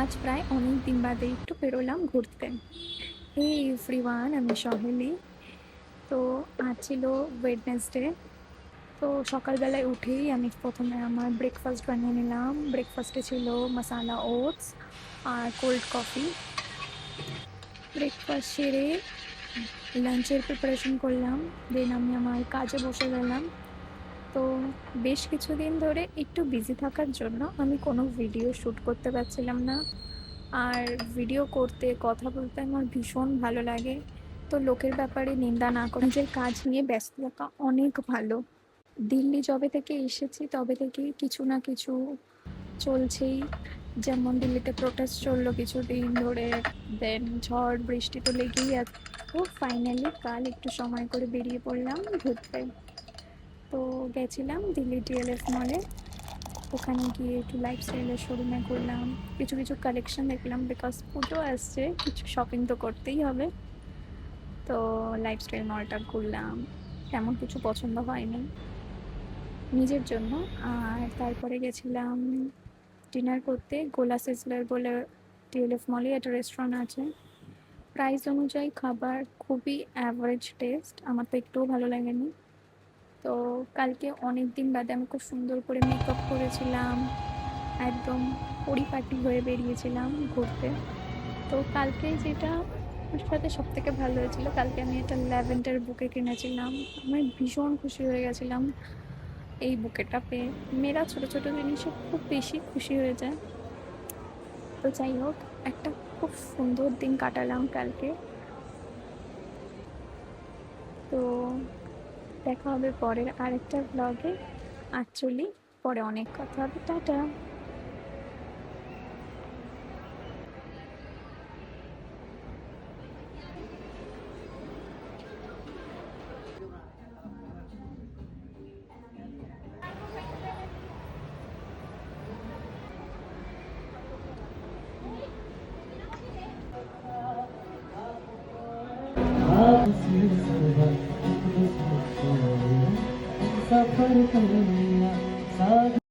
আজ প্রায় অনেক দিন বাদে একটু বেরোলাম ঘুরতে। এই এভরিওয়ান, আমি সহেলি। তো আজ ছিল ওয়েডনেসডে। তো সকালবেলায় উঠেই আমি প্রথমে আমার ব্রেকফাস্ট বানিয়ে নিলাম। ব্রেকফাস্টে ছিল মশালা ওটস আর কোল্ড কফি। ব্রেকফাস্ট সেরে লাঞ্চের প্রিপারেশন করলাম। দেন আমি আমার কাজে বসে গেলাম। তো বেশ কিছুদিন ধরে একটু বিজি থাকার জন্য আমি কোনো ভিডিও শ্যুট করতে পারছিলাম না। আর ভিডিও করতে, কথা বলতে আমার ভীষণ ভালো লাগে। তো লোকের ব্যাপারে নিন্দা না করে নিজের কাজ নিয়ে ব্যস্ত থাকা অনেক ভালো। দিল্লি যবে থেকে এসেছি তবে থেকেই কিছু না কিছু চলছেই। যেমন দিল্লিতে প্রোটেস্ট চললো কিছুদিন ধরে, দেন ঝড় বৃষ্টি তো লেগেই আছে। তো ফাইনালি কাল একটু সময় করে বেরিয়ে পড়লাম ঘুরতে। তো গেছিলাম দিল্লি ডিএলএফ মলে। ওখানে গিয়ে একটু লাইফস্টাইলের শোরুমে ঘুরলাম, কিছু কিছু কালেকশন দেখলাম, বিকজ পুজো আসছে, কিছু শপিং তো করতেই হবে। তো লাইফস্টাইল মলটা ঘুরলাম, তেমন কিছু পছন্দ হয়নি নিজের জন্য। আর তারপরে গেছিলাম ডিনার করতে গোলা সিজলার বলে ডিএলএফ মলে একটা রেস্টুরেন্ট আছে। প্রাইস অনুযায়ী খাবার খুবই অ্যাভারেজ টেস্ট, আমার তো একটুও ভালো লাগেনি। তো কালকে অনেক দিন বাদে আমি খুব সুন্দর করে মেকআপ করেছিলাম, একদম পরিপাটি হয়ে বেরিয়েছিলাম ঘুরতে। তো কালকে যেটা আমার সাথে সব থেকে ভালো হয়েছিল, কালকে আমি একটা ল্যাভেন্ডার বুকে কিনেছিলাম। আমি ভীষণ খুশি হয়ে গেছিলাম এই বুকেটা পেয়ে। মেয়েরা ছোট ছোট জিনিসে খুব বেশি খুশি হয়ে যায়। তো যাই হোক, একটা খুব সুন্দর দিন কাটালাম কালকে। তো দেখা হবে পরের আরেকটা ব্লগে। অ্যাকচুয়ালি পরে অনেক কথা হবে। টাটা। सफर करना